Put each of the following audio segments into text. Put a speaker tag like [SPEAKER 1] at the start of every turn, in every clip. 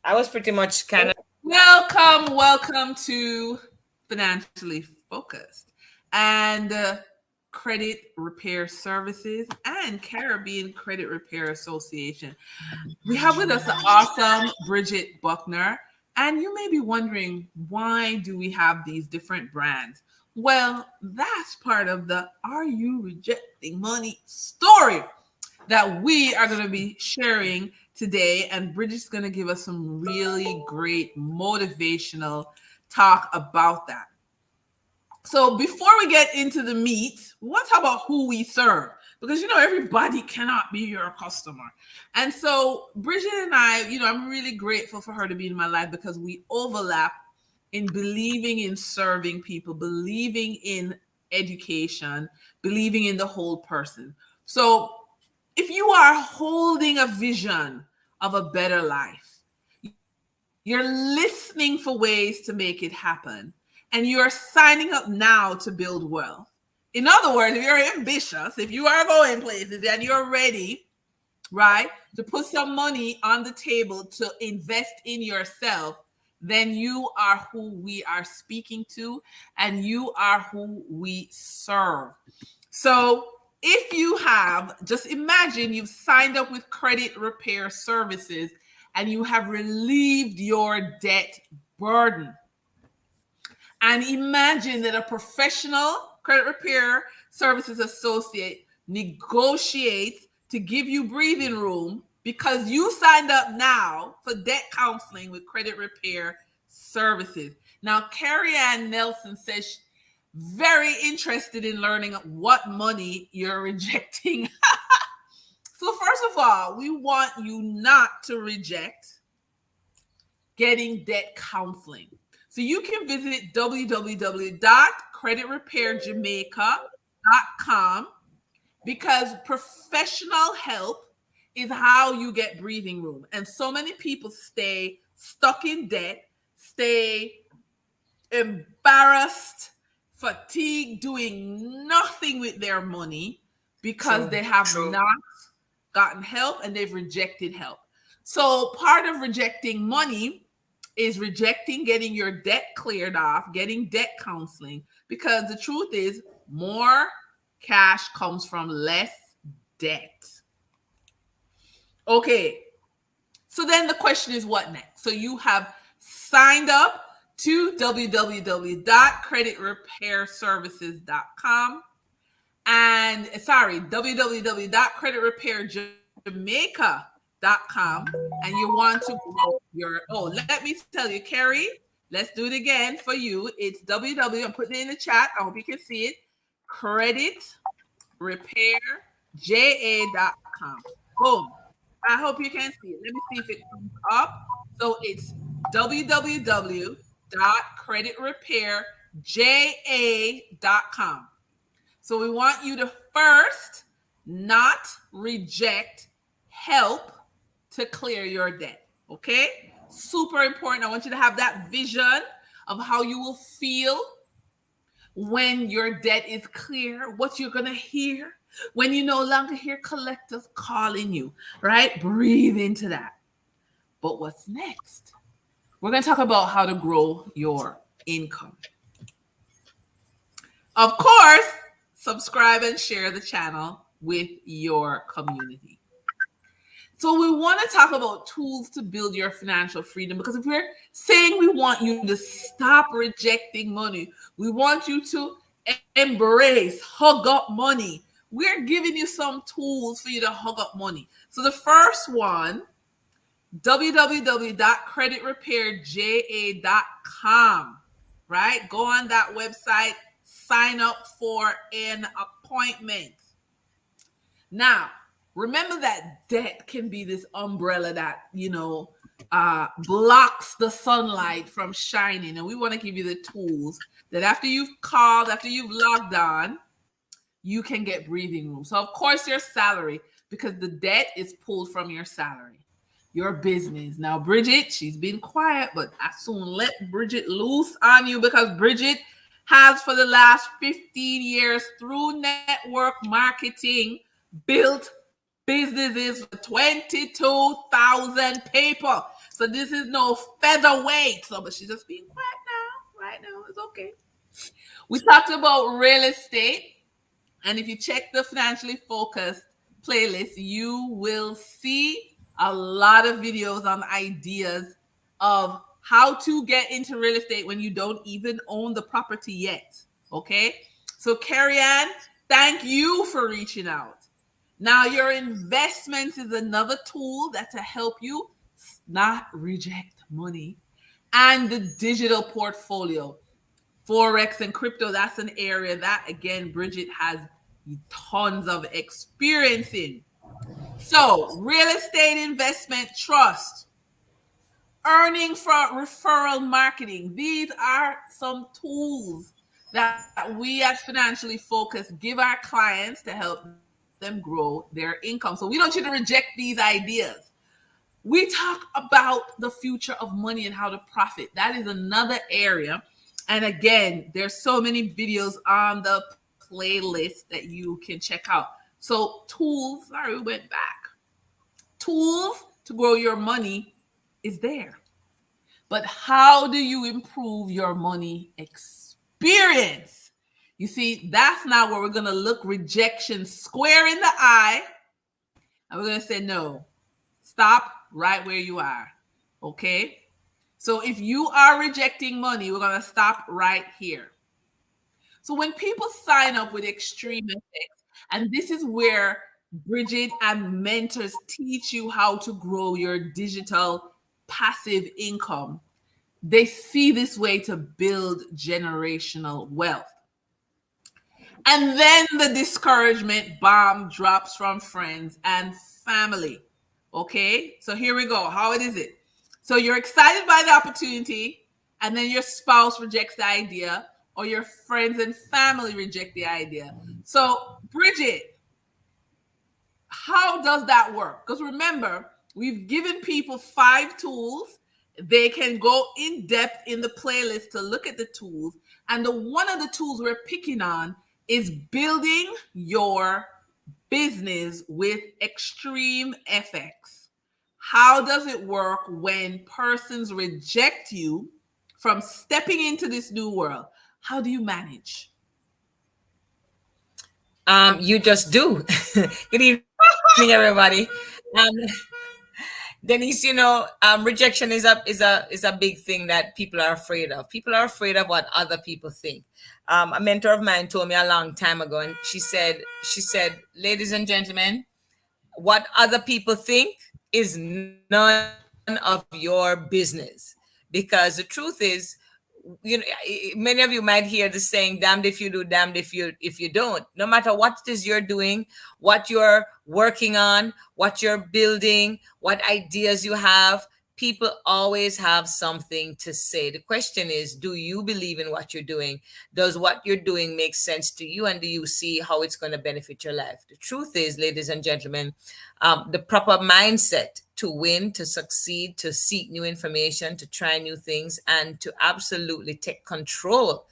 [SPEAKER 1] I was pretty much kind of.
[SPEAKER 2] Welcome to Financially Focused and Credit Repair Services and Caribbean Credit Repair Association. We have with us the awesome Bridget Buckner, and you may be wondering, why do we have these different brands? Well, that's part of the Are You Rejecting Money story that we are going to be sharing today. And Bridget's going to give us some really great motivational talk about that. So before we get into the meat, let's talk about who we serve. Because, everybody cannot be your customer. And so Bridget and I, I'm really grateful for her to be in my life because we overlap in believing in serving people, believing in education, believing in the whole person. So if you are holding a vision of a better life, you're listening for ways to make it happen, and you're signing up now to build wealth. In other words, if you're ambitious, if you are going places and you're ready, right, to put some money on the table to invest in yourself, then you are who we are speaking to, and you are who we serve. So if you have, just imagine you've signed up with Credit Repair Services and you have relieved your debt burden. And imagine that a professional credit repair services associate negotiates to give you breathing room because you signed up now for debt counseling with Credit Repair Services. Now, Carrie Ann Nelson says very interested in learning what money you're rejecting. So first of all, we want you not to reject getting debt counseling. So you can visit www.creditrepairjamaica.com because professional help is how you get breathing room. And so many people stay stuck in debt, stay embarrassed, fatigued, doing nothing with their money because they have not gotten help and they've rejected help. So part of rejecting money is rejecting getting your debt cleared off, getting debt counseling, because the truth is more cash comes from less debt. Okay, so then the question is, what next? So you have signed up to www.creditrepairservices.com and www.creditrepairjamaica.com, and you want to grow let me tell you, Carrie, let's do it again for you. It's I'm putting it in the chat. I hope you can see it. Creditrepairja.com. Boom. I hope you can see it. Let me see if it comes up. So it's www.creditrepairja.com. So we want you to first not reject help to clear your debt. Okay? Super important. I want you to have that vision of how you will feel when your debt is clear, what you're going to hear when you no longer hear collectors calling you, right? Breathe into that. But what's next? We're going to talk about how to grow your income. Of course, subscribe and share the channel with your community. So we want to talk about tools to build your financial freedom, because if we're saying we want you to stop rejecting money, we want you to embrace, hug up money. We're giving you some tools for you to hug up money. So the first one, www.creditrepairja.com, right? Go on that website, sign up for an appointment. Now, remember that debt can be this umbrella that, blocks the sunlight from shining. And we want to give you the tools that after you've called, after you've logged on, you can get breathing room. So, of course, your salary, because the debt is pulled from your salary. Your business. Now, Bridget, she's been quiet, but I soon let Bridget loose on you, because Bridget has for the last 15 years through network marketing built businesses for 22,000 people. So this is no featherweight. So, but she's just being quiet now. Right now, it's okay. We talked about real estate. And if you check the financially focused playlist, you will see a lot of videos on ideas of how to get into real estate when you don't even own the property yet. Okay. So, Carrie Ann, thank you for reaching out. Now, your investments is another tool that to help you not reject money, and the digital portfolio. Forex and crypto, that's an area that, again, Bridget has tons of experience in. So, real estate investment trust, earning from referral marketing. These are some tools that we at Financially Focused give our clients to help them grow their income. So, we don't want you to reject these ideas. We talk about the future of money and how to profit. That is another area. And again, there's so many videos on the playlist that you can check out. So, tools, sorry, we went back. Tools to grow your money is there. But how do you improve your money experience? You see, that's now where we're going to look rejection square in the eye. And we're going to say, no, stop right where you are. Okay? So if you are rejecting money, we're going to stop right here. So when people sign up with extreme effects, and this is where Bridget and mentors teach you how to grow your digital passive income, they see this way to build generational wealth. And then the discouragement bomb drops from friends and family. Okay, so here we go. How it is it? So you're excited by the opportunity, and then your spouse rejects the idea, or your friends and family reject the idea. So, Bridget, how does that work? Because remember, we've given people 5 tools. They can go in depth in the playlist to look at the tools. And one of the tools we're picking on is building your business with extreme FX. How does it work when persons reject you from stepping into this new world? How do you manage?
[SPEAKER 1] You just do. Good evening, everybody. Um, Denise, rejection is a big thing that people are afraid of. People are afraid of what other people think. A mentor of mine told me a long time ago, and she said, ladies and gentlemen, what other people think is none of your business, because the truth is, many of you might hear the saying, damned if you do, damned if you don't. No matter what it is you're doing, what you're working on, what you're building, what ideas you have, people always have something to say. The question is, do you believe in what you're doing? Does what you're doing make sense to you, and do you see how it's going to benefit your life? The truth is, ladies and gentlemen, the proper mindset to win, to succeed, to seek new information, to try new things, and to absolutely take control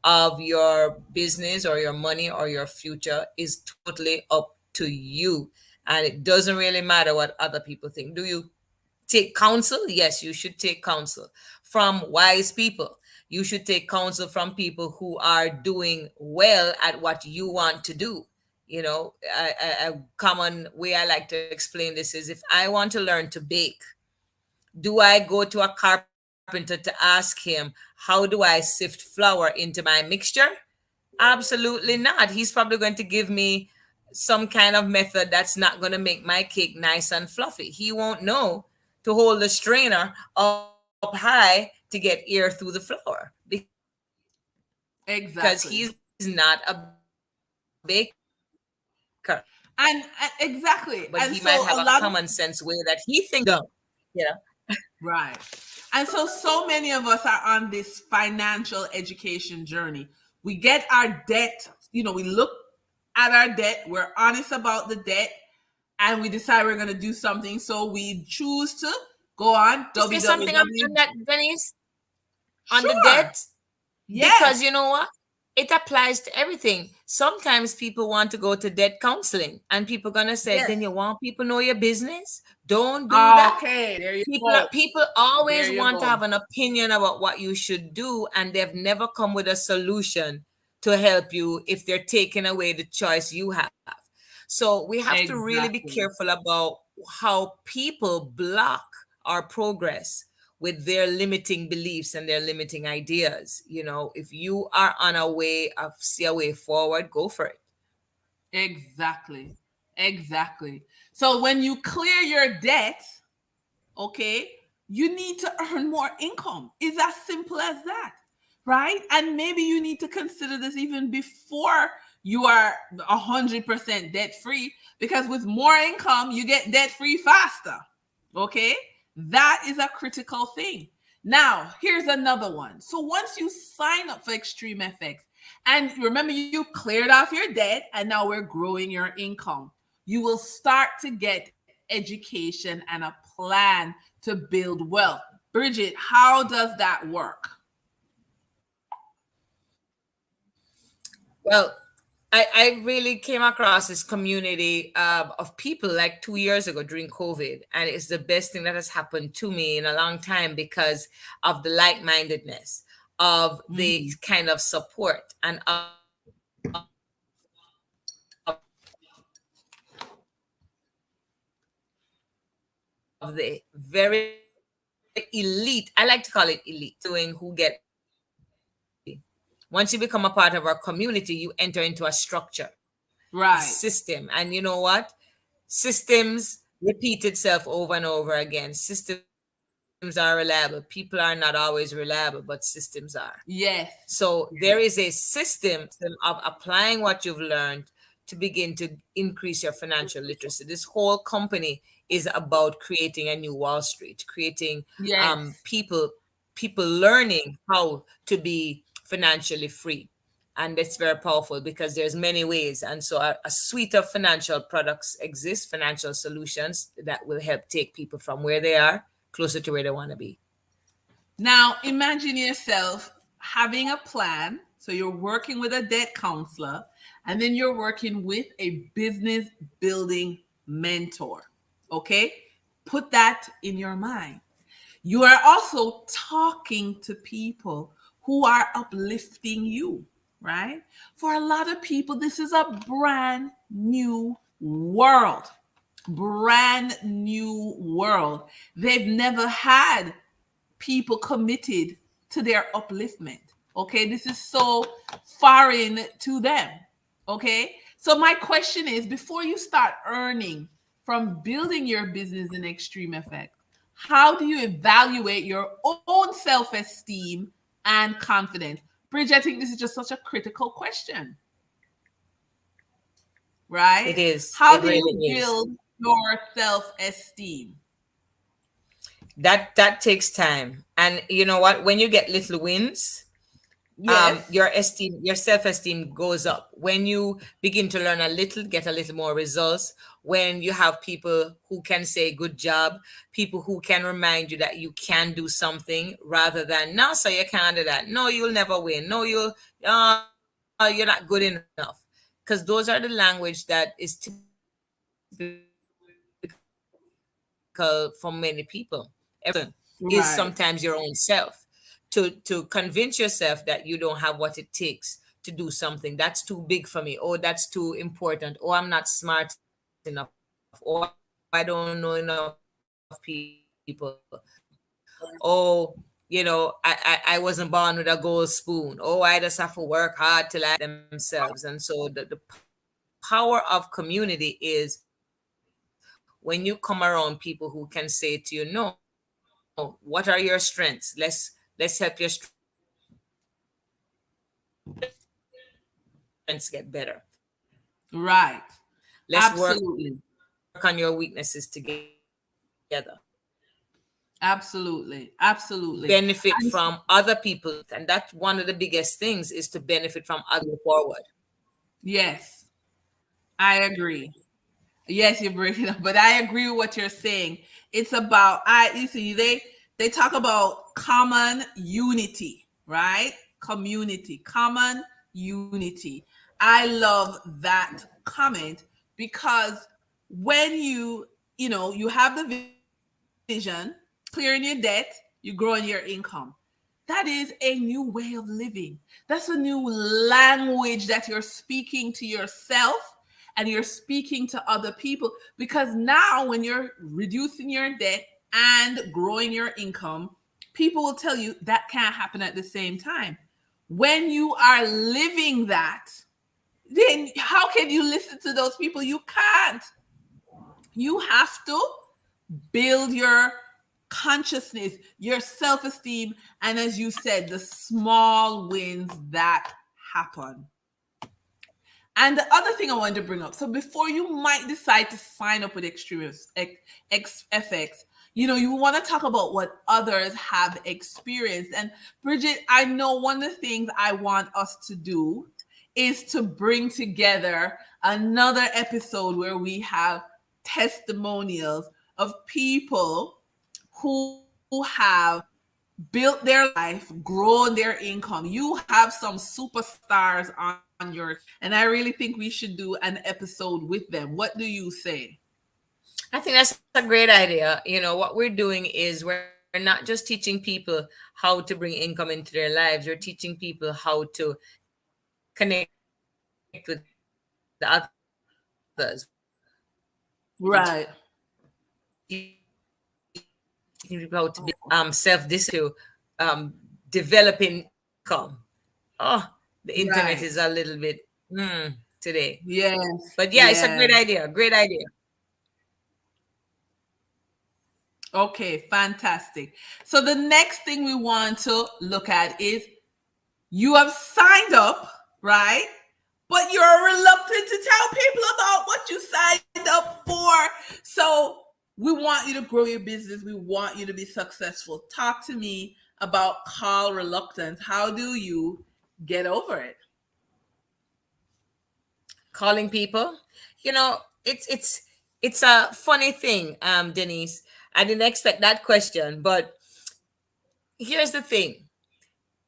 [SPEAKER 1] of your business or your money or your future is totally up to you. And it doesn't really matter what other people think. Do you take counsel? Yes, you should take counsel from wise people. You should take counsel from people who are doing well at what you want to do. A common way I like to explain this is, if I want to learn to bake, do I go to a carpenter to ask him, how do I sift flour into my mixture? Absolutely not. He's probably going to give me some kind of method that's not going to make my cake nice and fluffy. He won't know to hold the strainer up high to get air through the flour, because he's not a baker.
[SPEAKER 2] Exactly.
[SPEAKER 1] But he might have a common sense way that he thinks it's done.
[SPEAKER 2] And exactly. And so a lot of
[SPEAKER 1] You know.
[SPEAKER 2] right. And so many of us are on this financial education journey. We get our debt, we look at our debt, we're honest about the debt, and we decide we're going to do something. So we choose to go on
[SPEAKER 1] Can I say something
[SPEAKER 2] www.
[SPEAKER 1] on that, Denise? On the
[SPEAKER 2] Sure.
[SPEAKER 1] debt? Because
[SPEAKER 2] Yes.
[SPEAKER 1] you know what? it applies to everything. Sometimes people want to go to debt counseling, and people gonna say,
[SPEAKER 2] Yes.
[SPEAKER 1] "Then you want people know your business? Don't do that."
[SPEAKER 2] Okay, there you
[SPEAKER 1] People
[SPEAKER 2] go.
[SPEAKER 1] people
[SPEAKER 2] There
[SPEAKER 1] always
[SPEAKER 2] you
[SPEAKER 1] want to
[SPEAKER 2] go.
[SPEAKER 1] have an opinion about what you should do, and they've never come with a solution to help you if they're taking away the choice you have. So we have to really be
[SPEAKER 2] Exactly.
[SPEAKER 1] careful about how people block our progress with their limiting beliefs and their limiting ideas. If you are on a way of see a way forward, go for it.
[SPEAKER 2] Exactly. Exactly. So when you clear your debt, okay, you need to earn more income. It's as simple as that, right? And maybe you need to consider this even before you are 100% debt free, because with more income, you get debt free faster. Okay, that is a critical thing. Now, here's another one. So once you sign up for Extreme FX, and remember, you cleared off your debt, and now we're growing your income, you will start to get education and a plan to build wealth. Bridget, how does that work?
[SPEAKER 1] Well, I really came across this community of people like 2 years ago during COVID, and it's the best thing that has happened to me in a long time because of the like mindedness, of the
[SPEAKER 2] Mhm.
[SPEAKER 1] kind of support, and of the very elite. I like to call it elite. Doing who get once you become a part of our community, you enter into a structure, a system.
[SPEAKER 2] Right.
[SPEAKER 1] And you know what? Systems repeat itself over and over again. Systems are reliable. People are not always reliable, but systems are. So there is a
[SPEAKER 2] Yes.
[SPEAKER 1] system of applying what you've learned to begin to increase your financial literacy. This whole company is about creating a new Wall Street, creating
[SPEAKER 2] Yes.
[SPEAKER 1] people learning how to be financially free. And it's very powerful because there's many ways. And so a suite of financial products exist, financial solutions that will help take people from where they are closer to where they want to be.
[SPEAKER 2] Now, imagine yourself having a plan. So you're working with a debt counselor, and then you're working with a business building mentor. Okay? Put that in your mind. You are also talking to people who are uplifting you, right? For a lot of people, this is a brand new world. Brand new world. They've never had people committed to their upliftment. Okay, this is so foreign to them. Okay, so my question is, before you start earning from building your business in Extreme Effect, how do you evaluate your own self esteem and confidence? Bridge, I think this is just such a critical question, right?
[SPEAKER 1] It is.
[SPEAKER 2] How
[SPEAKER 1] It
[SPEAKER 2] do you
[SPEAKER 1] really is.
[SPEAKER 2] build your self esteem?
[SPEAKER 1] That takes time. And you know what? When you get little wins,
[SPEAKER 2] Yes,
[SPEAKER 1] your self-esteem goes up. When you begin to learn a little, get a little more results, when you have people who can say good job, people who can remind you that you can do something rather than no, so you can't do that. No, you'll never win. No, you're not good enough. Because those are the language that is typical for many people. Every person is sometimes your own self. To
[SPEAKER 2] right,
[SPEAKER 1] convince yourself that you don't have what it takes to do something. That's too big for me. Oh, that's too important. Oh, I'm not smart enough. Oh, I don't know enough people. Oh, I was not born with a gold spoon. I just have to work hard till I get it themselves. And so the power of community is when you come around people who can say to you, no, what are your strengths? Let's help your strengths get better. Let's help your strengths get better. Let's work
[SPEAKER 2] right.
[SPEAKER 1] on your weaknesses together.
[SPEAKER 2] Absolutely. Absolutely. Absolutely.
[SPEAKER 1] Benefit from
[SPEAKER 2] And
[SPEAKER 1] other people's growth. And that's one of the biggest things is to benefit from other forward.
[SPEAKER 2] yes, I agree. Yes, you're breaking up, but I agree with what you're saying. It's about you see, they talk about common unity, right? Community, common unity. I love that comment because when you have the vision, clearing your debt, you grow in your income. That is a new way of living. That's a new language that you're speaking to yourself and you're speaking to other people, because now when you're reducing your debt and growing your income, people will tell you that can't happen at the same time. When you are living that, then how can you listen to those people? You can't. You have to build your consciousness, your self esteem, and as you said, the small wins that happen. And the other thing I wanted to bring up, so before you might decide to sign up with Extremist FX, you want to talk about what others have experienced. And Bridget, I know one of the things I want us to do is to bring together another episode where we have testimonials of people who have built their life, grown their income. You have some superstars on your team, and I really think we should do an episode with them. What do you say?
[SPEAKER 1] I think that's a great idea. What we're doing is we're not just teaching people how to bring income into their lives. We're teaching people how to connect with others. We're teaching people how to build self-esteem. We're teaching people how to build
[SPEAKER 2] Right.
[SPEAKER 1] self-discipline, developing income. Oh, the internet
[SPEAKER 2] Right.
[SPEAKER 1] is a little bit today.
[SPEAKER 2] Yes.
[SPEAKER 1] But yeah, it's a great
[SPEAKER 2] Yes.
[SPEAKER 1] idea. Great idea.
[SPEAKER 2] Okay, fantastic. So the next thing we want to look at is you have signed up, right? But you're reluctant to tell people about what you signed up for. So we want you to grow your business. We want you to be successful. Talk to me about call reluctance. How do you get over it?
[SPEAKER 1] Calling people. It's a funny thing, Denise. I didn't expect that question, but here's the thing.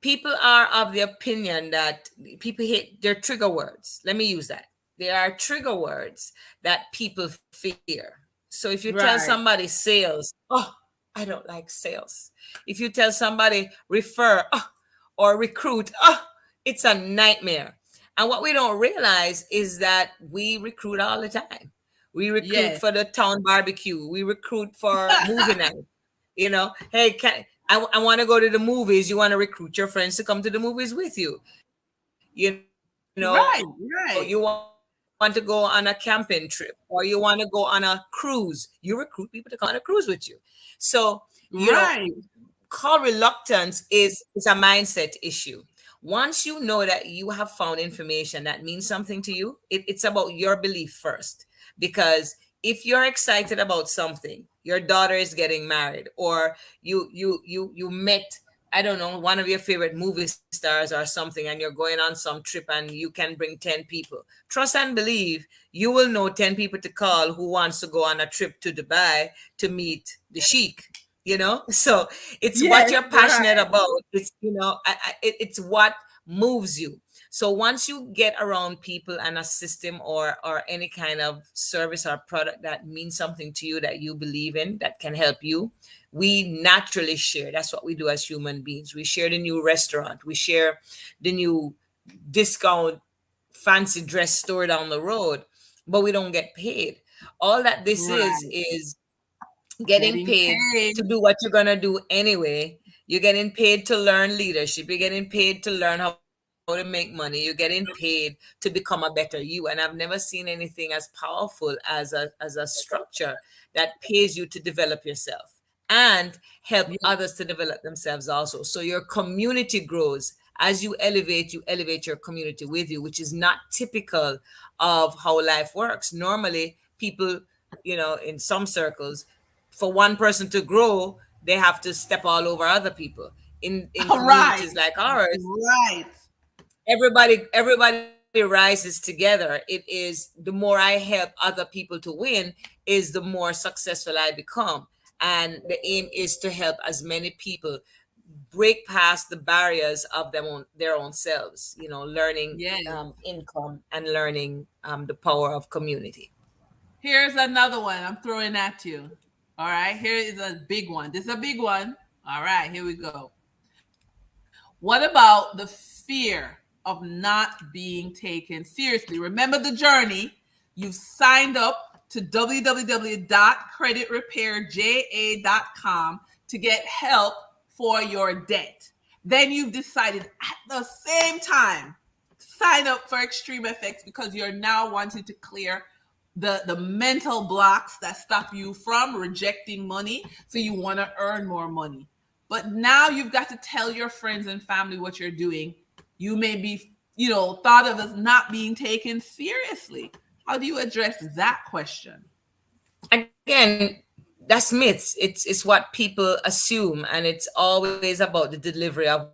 [SPEAKER 1] People are of the opinion that people hit their trigger words. Let me use that. There are trigger words that people fear. So if you tell
[SPEAKER 2] Right.
[SPEAKER 1] somebody sales, oh, I don't like sales. If you tell somebody refer, oh, or recruit, oh, it's a nightmare. And what we don't realize is that we recruit all the time. We recruit
[SPEAKER 2] Yes.
[SPEAKER 1] for the town barbecue. We recruit for movie night. Hey, I want to go to the movies. You want to recruit your friends to come to the movies with you. You want
[SPEAKER 2] Right.
[SPEAKER 1] to go on a
[SPEAKER 2] Right.
[SPEAKER 1] camping trip, or you want to go on a cruise. You recruit people to come on a cruise with you. So, call
[SPEAKER 2] Right.
[SPEAKER 1] reluctance is a mindset issue. Once you know that you have found information that means something to you, it's about your belief first. Because if you're excited about something, your daughter is getting married, or you met, I don't know, one of your favorite movie stars or something, and you're going on some trip and you can bring 10 people. Trust and believe you will know 10 people to call who wants to go on a trip to Dubai to meet the sheik. So it's what
[SPEAKER 2] Yes.
[SPEAKER 1] you're passionate
[SPEAKER 2] Right.
[SPEAKER 1] about. It's what moves you. So once you get around people and a system, or any kind of service or product that means something to you, that you believe in, that can help you, we naturally share. That's what we do as human beings. We share the new restaurant, we share the new discount fancy dress store down the road, but we don't get paid. All that this
[SPEAKER 2] Right.
[SPEAKER 1] is getting
[SPEAKER 2] Getting
[SPEAKER 1] paid
[SPEAKER 2] paid.
[SPEAKER 1] to do what you're going to do anyway. You're getting paid to learn leadership. You're getting paid to learn how to make money. You're getting paid to become a better you. And I've never seen anything as powerful as a structure that pays you to develop yourself and help
[SPEAKER 2] Yeah.
[SPEAKER 1] others to develop themselves also. So your community grows. As you elevate your community with you, which is not typical of how life works. Normally, people, in some circles, for one person to grow, they have to step all over other people. In
[SPEAKER 2] All right.
[SPEAKER 1] communities like ours,
[SPEAKER 2] Right.
[SPEAKER 1] everybody rises together. It is, the more I help other people to win, is the more successful I become. And the aim is to help as many people break past the barriers of their own selves, learning
[SPEAKER 2] Yes.
[SPEAKER 1] income and learning the power of community.
[SPEAKER 2] Here's another one I'm throwing at you. All right. Here is a big one. This is a big one. All right. Here we go. What about the fear of not being taken seriously? Remember the journey. You've signed up to www.creditrepairja.com to get help for your debt. Then you've decided at the same time sign up for Extreme Effects because you're now wanting to clear the mental blocks that stop you from rejecting money, so you want to earn more money. But now you've got to tell your friends and family what you're doing. You may be, thought of as not being taken seriously. How do you address that question?
[SPEAKER 1] Again, that's myths. It's what people assume, and it's always about the delivery of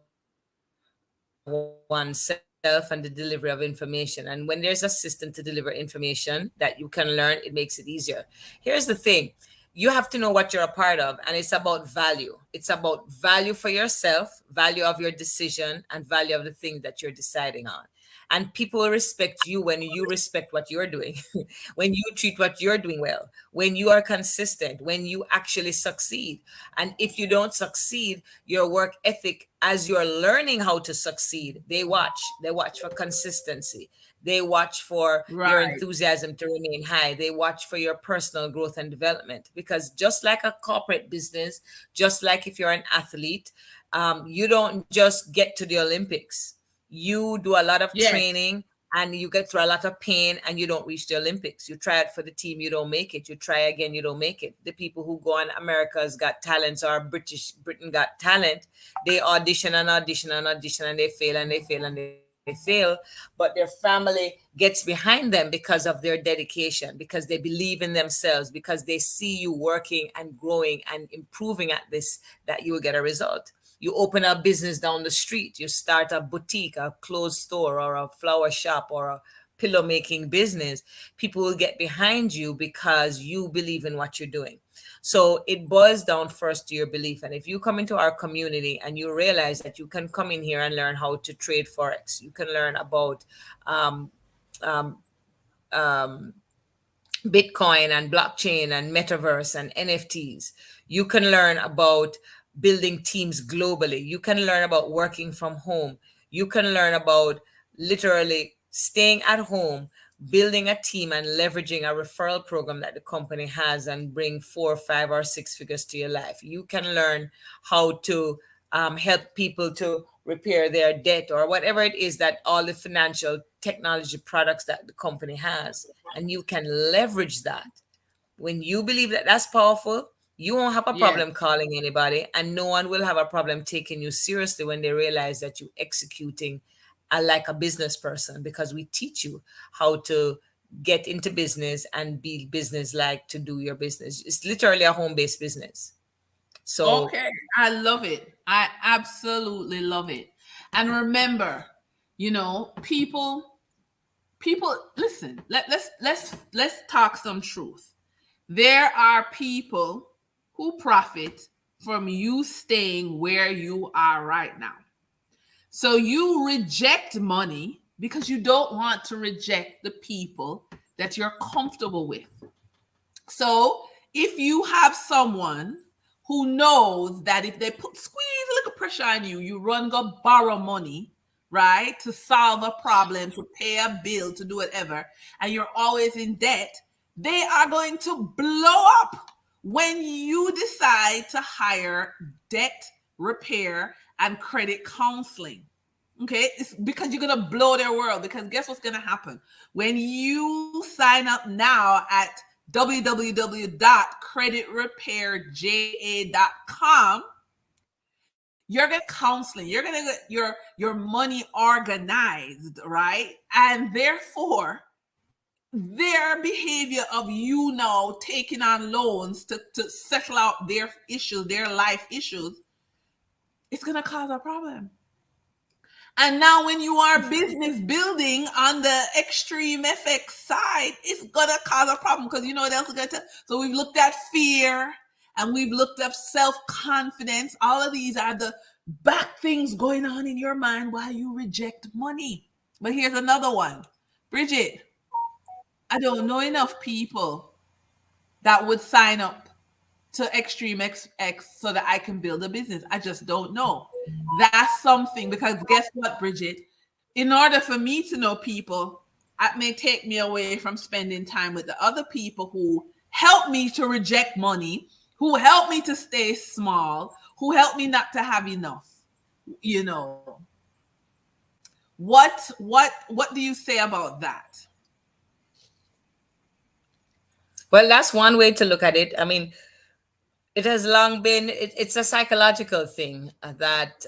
[SPEAKER 1] oneself and the delivery of information. And when there's a system to deliver information that you can learn, it makes it easier. Here's the thing: you have to know what you're a part of, and it's about value. It's about value for yourself, value of your decision, and value of the thing that you're deciding on. And people will respect you when you respect what you're doing, when you treat what you're doing well, when you are consistent, when you actually succeed. And if you don't succeed, your work ethic, as you're learning how to succeed, they watch. They watch for consistency. They watch for your enthusiasm to
[SPEAKER 2] Right.
[SPEAKER 1] remain high. They watch for your personal growth and development. Because just like a corporate business, just like if you're an athlete, you don't just get to the Olympics. You do a lot of
[SPEAKER 2] Yes.
[SPEAKER 1] training and you get through a lot of pain and you don't reach the Olympics. You try it for the team, you don't make it. You try again, you don't make it. The people who go on America's Got Talents or Britain Got Talent, they audition and audition and audition and they fail and they fail and they fail. But their family gets behind them because of their dedication, because they believe in themselves, because they see you working and growing and improving at this, that you will get a result. You open a business down the street, you start a boutique, a clothes store, or a flower shop, or a pillow making business. People will get behind you because you believe in what you're doing. So it boils down first to your belief. And if you come into our community and you realize that you can come in here and learn how to trade Forex, you can learn about um, um, um, Bitcoin and blockchain and metaverse and NFTs. You can learn about building teams globally. You can learn about working from home. You can learn about literally staying at home, building a team and leveraging a referral program that the company has and bring 4, 5, or 6 figures to your life. You can learn how to help people to repair their debt or whatever it is that all the financial technology products that the company has, and you can leverage that. When you believe that that's powerful, you won't have a
[SPEAKER 2] Yes.
[SPEAKER 1] problem calling anybody, and no one will have a problem taking you seriously when they realize that you're executing like a business person, because we teach you how to get into business and be business like to do your business. It's literally a home-based business. So
[SPEAKER 2] Okay. I love it. I absolutely love it. And remember, people listen, let's talk some truth. There are people who profit from you staying where you are right now. So you reject money because you don't want to reject the people that you're comfortable with. So if you have someone who knows that if they squeeze a little pressure on you, you run go borrow money, right, to solve a problem, to pay a bill, to do whatever, and you're always in debt, they are going to blow up when you decide to hire debt repair and credit counseling. Okay, it's because you're gonna blow their world. Because guess what's gonna happen when you sign up now at www.creditrepairja.com? You're gonna counseling. You're gonna get your money organized, right? And therefore, their behavior of you now taking on loans to settle out their issues, their life issues, it's gonna cause a problem. And now, when you are business building on the extreme FX side, it's gonna cause a problem because you know what else is gonna tell. So we've looked at fear and we've looked at self confidence. All of these are Back things going on in your mind while you reject money. But here's another one. Bridget, I don't know enough people that would sign up to Extreme X so that I can build a business. I just don't know. That's something because guess what, Bridget? In order for me to know people, it may take me away from spending time with the other people who help me to reject money, who help me to stay small, who help me not to have enough. You know, what do you say about that?
[SPEAKER 1] Well, that's one way to look at it. I mean, it has long been, it's a psychological thing that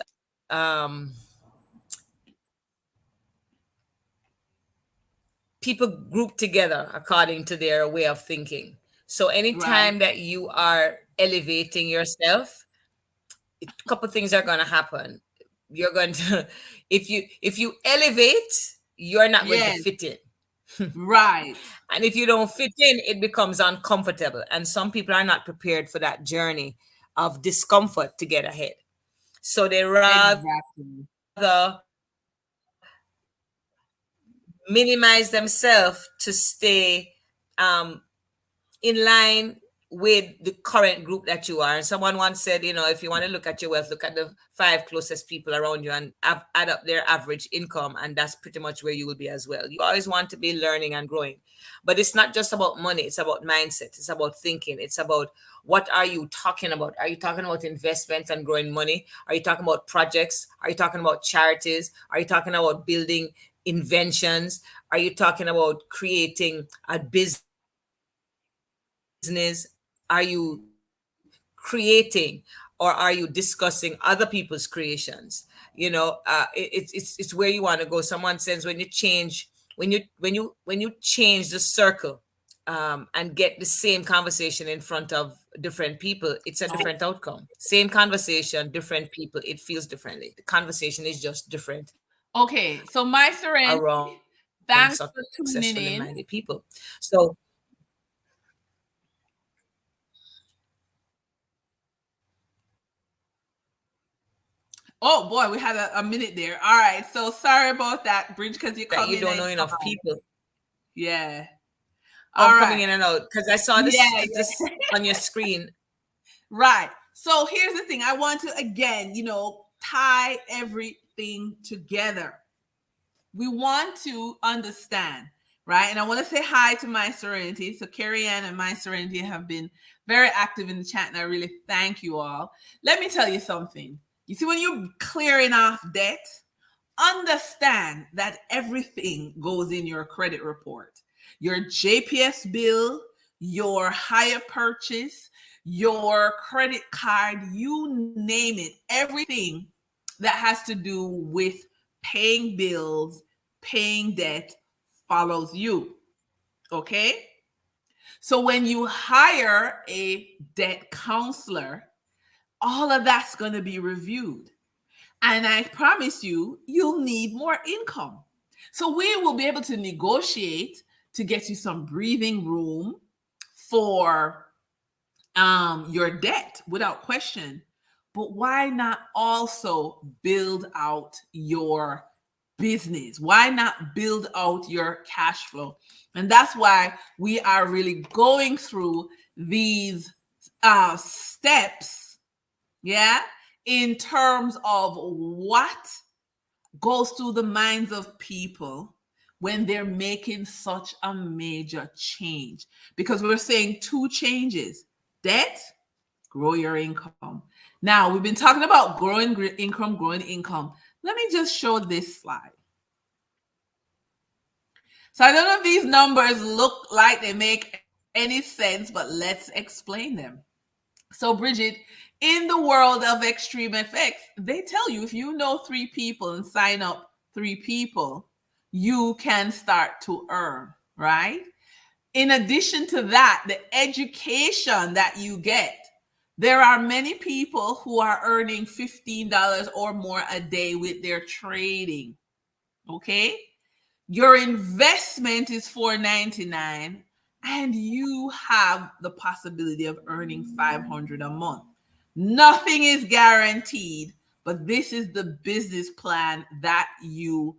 [SPEAKER 1] people group together according to their way of thinking. So
[SPEAKER 2] Right.
[SPEAKER 1] anytime that you are elevating yourself, a couple things are going to happen. You're going to if you elevate, you're not going to
[SPEAKER 2] Yes.
[SPEAKER 1] fit in.
[SPEAKER 2] Right.
[SPEAKER 1] And if you don't fit in, it becomes uncomfortable. And some people are not prepared for that journey of discomfort to get ahead. So they rather
[SPEAKER 2] Exactly.
[SPEAKER 1] minimize themselves to stay um, in line with the current group that you are. And someone once said, if you want to look at your wealth, look at the five closest people around you and add up their average income, and that's pretty much where you will be as well. You always want to be learning and growing. But it's not just about money, it's about mindset, it's about thinking, it's about what are you talking about? Are you talking about investments and growing money? Are you talking about projects? Are you talking about charities? Are you talking about building inventions? Are you talking about creating a business? Are you creating or are you discussing other people's creations? It's where you want to go. Someone says when you change, when you change the circle, and get the same conversation in front of different people, it's a different outcome. Same conversation, different people, it feels differently. The conversation is just different
[SPEAKER 2] Okay, so
[SPEAKER 1] around
[SPEAKER 2] my
[SPEAKER 1] successfully
[SPEAKER 2] Serenity,
[SPEAKER 1] minded people.
[SPEAKER 2] thanks for tuning
[SPEAKER 1] So
[SPEAKER 2] in. Oh boy, we had a minute there. All right, so sorry about that, Bridge, because you
[SPEAKER 1] that
[SPEAKER 2] come
[SPEAKER 1] you
[SPEAKER 2] in
[SPEAKER 1] don't
[SPEAKER 2] and
[SPEAKER 1] know enough
[SPEAKER 2] come out.
[SPEAKER 1] people.
[SPEAKER 2] Yeah.
[SPEAKER 1] Oh, I'm
[SPEAKER 2] All
[SPEAKER 1] coming
[SPEAKER 2] right.
[SPEAKER 1] in and out because I saw
[SPEAKER 2] Yeah,
[SPEAKER 1] this on your screen.
[SPEAKER 2] right. So here's the thing. I want to again, tie everything together. We want to understand, right? And I want to say hi to my Serenity. So Carrie Ann and my Serenity have been very active in the chat, and I really thank you all. Let me tell you something. You see, when you're clearing off debt, understand that everything goes in your credit report. Your JPS bill, your hire purchase, your credit card, you name it, everything that has to do with paying bills, paying debt follows you. Okay? So when you hire a debt counselor, all of that's going to be reviewed. And I promise you, you'll need more income. So we will be able to negotiate to get you some breathing room for your debt without question. But why not also build out your business? Why not build out your cash flow? And that's why we are really going through these steps, yeah, in terms of what goes through the minds of people when they're making such a major change. Because we're saying two changes: debt, grow your income. Now, we've been talking about growing income. Let me just show this slide. So I don't know if these numbers look like they make any sense, but let's explain them. So, Bridget, in the world of Extreme FX, they tell you if you know three people and sign up three people, you can start to earn, right? In addition to that, the education that you get, there are many people who are earning $15 or more a day with their trading. Okay? Your investment is $4.99 and you have the possibility of earning $500 a month. Nothing is guaranteed, but this is the business plan that you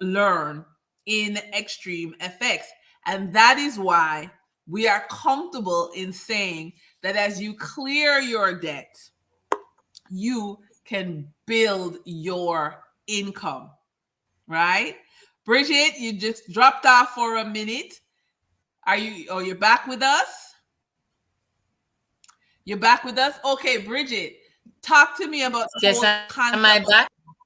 [SPEAKER 2] learn in Extreme FX. And that is why we are comfortable in saying that as you clear your debt, you can build your income, right? Bridget, you just dropped off for a minute. Are you, oh, you're back with us? You're back with us? Okay, Bridget, talk to me about the
[SPEAKER 1] Yes,
[SPEAKER 2] whole
[SPEAKER 1] am I back?
[SPEAKER 2] concept of,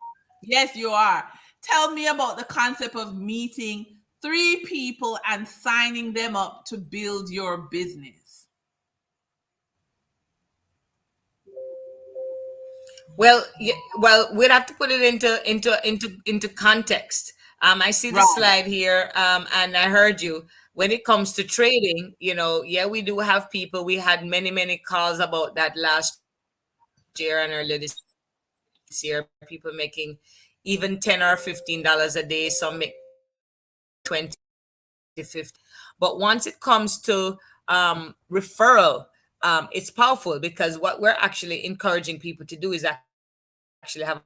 [SPEAKER 2] yes, you are. Tell me about the concept of meeting three people and signing them up to build your business.
[SPEAKER 1] Well, we'd have to put it into context. I see the
[SPEAKER 2] Right,
[SPEAKER 1] slide here, and I heard you. When it comes to trading, yeah, we do have people. We had many calls about that last year and earlier this year. People making even $10 or $15 a day. Some make 20, 50. But once it comes to referral, it's powerful because what we're actually encouraging people to do is actually have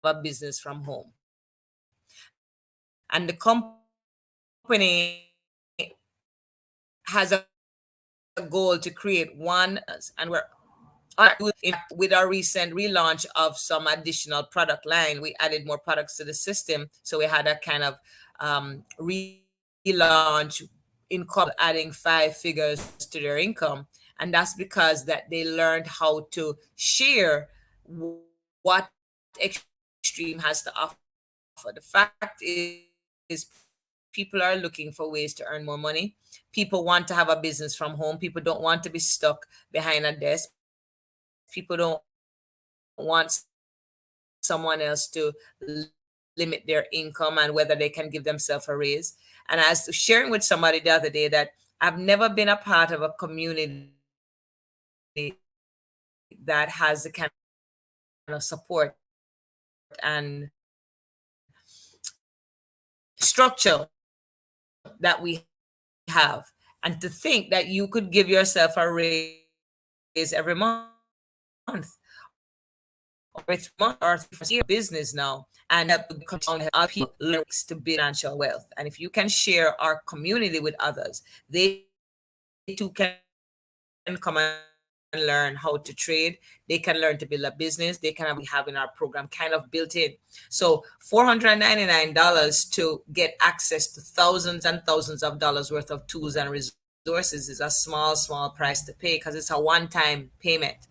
[SPEAKER 1] a business from home. And the company has a goal to create and we're with our recent relaunch of some additional product line. We added more products to the system, so we had a kind of relaunch incorporating people adding 5 figures to their income, and that's because that they learned how to share what Extreme has to offer. The fact is, people are looking for ways to earn more money. People want to have a business from home. People don't want to be stuck behind a desk. People don't want someone else to limit their income, and whether they can give themselves a raise. And I was sharing with somebody the other day that I've never been a part of a community that has the kind of support and structure that we have. And to think that you could give yourself a raise every month or every 3 months or every 3 4 months or year business now and help you continue to help other people learn to build financial wealth. And if you can share our community with others, they too can come and learn how to trade. They can learn to build a business. They can have what we have in our program kind of built in. So $499 to get access to thousands and thousands of dollars worth of tools and resources is a small price to pay because it's a one-time payment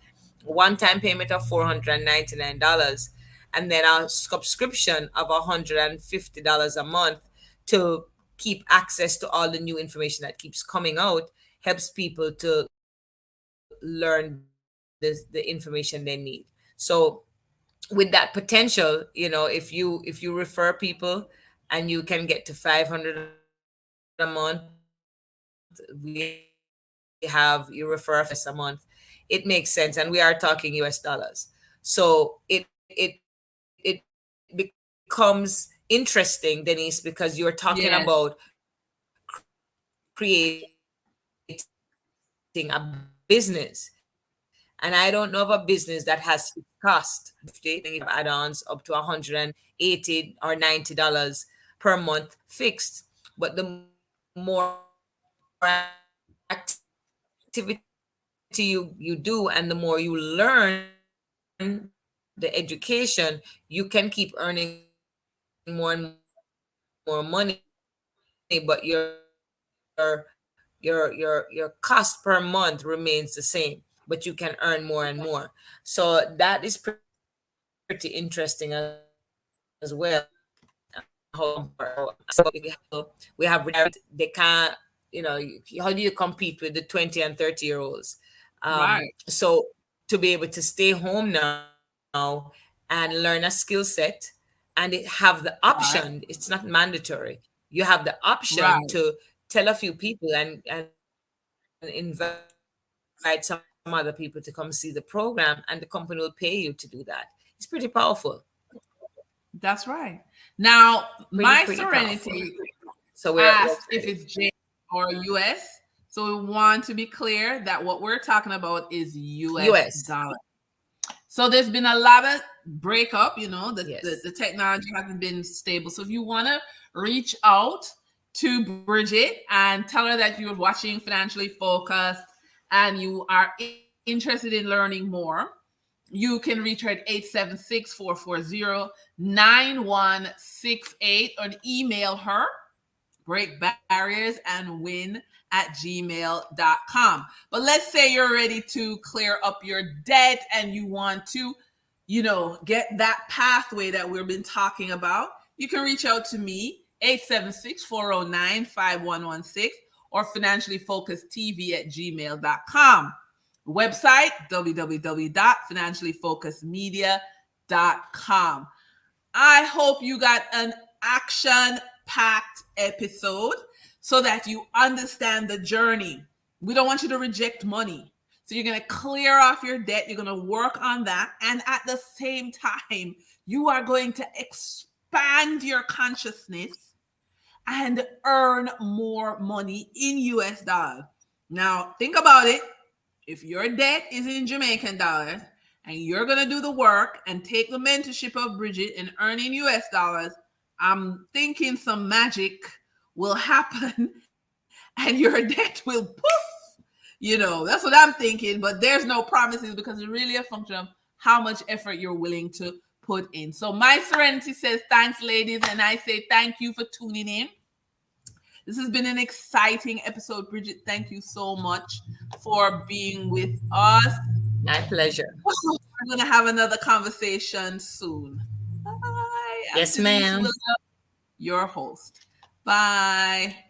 [SPEAKER 1] of $499, and then a subscription of $150 a month to keep access to all the new information that keeps coming out, helps people to learn the information they need. So with that potential, if you refer people and you can get to 500 a month, we have you refer a friend a month, it makes sense. And we are talking US dollars. So it becomes interesting, Denise, because you're talking about creating a business, and I don't know of a business that has cost $50 add-ons up to $180 or $90 per month fixed. But the more activity you do and the more you learn the education, you can keep earning more and more money, but your cost per month remains the same, but you can earn more and more. So that is pretty interesting as well. How some people, we have retired, they can't, how do you compete with the 20 and 30-year-olds?
[SPEAKER 2] right,
[SPEAKER 1] So to be able to stay home now and learn a skill set, and it have the option,
[SPEAKER 2] right,
[SPEAKER 1] it's not mandatory, you have the option to
[SPEAKER 2] right.
[SPEAKER 1] tell a few people and invite some other people to come see the program, and the company will pay you to do that. It's pretty powerful.
[SPEAKER 2] That's right. Now,
[SPEAKER 1] Pretty
[SPEAKER 2] my
[SPEAKER 1] powerful.
[SPEAKER 2] Serenity
[SPEAKER 1] So we're
[SPEAKER 2] asked if
[SPEAKER 1] excited.
[SPEAKER 2] it's J or US. So we want to be clear that what we're talking about is US
[SPEAKER 1] US.
[SPEAKER 2] dollar. So there's been a lot of breakup, the
[SPEAKER 1] Yes.
[SPEAKER 2] technology hasn't been stable. So if you want to reach out to Bridget and tell her that you're watching Financially Focused and you are interested in learning more, you can reach her at 876-440-9168 or email her break barriers and win at gmail.com. But let's say you're ready to clear up your debt and you want to, get that pathway that we've been talking about. You can reach out to me, 876-409-5116 or financiallyfocussedtv@gmail.com. Website, www.financiallyfocusedmedia.com. I hope you got an action packed episode so that you understand the journey. We don't want you to reject money. So you're going to clear off your debt. You're going to work on that. And at the same time, you are going to expand your consciousness and earn more money in US dollars. Now, think about it. If your debt is in Jamaican dollars and you're going to do the work and take the mentorship of Bridget and earn in US dollars, I'm thinking some magic will happen and your debt will poof. That's what I'm thinking, but there's no promises because it's really a function of how much effort you're willing to put in. So my Serenity says, thanks, ladies. And I say thank you for tuning in. This has been an exciting episode. Bridget, thank you so much for being with us.
[SPEAKER 1] My pleasure.
[SPEAKER 2] We're going to have another conversation soon. Bye. I'm
[SPEAKER 1] Yes,
[SPEAKER 2] Denise
[SPEAKER 1] ma'am.
[SPEAKER 2] Williams, your host. Bye.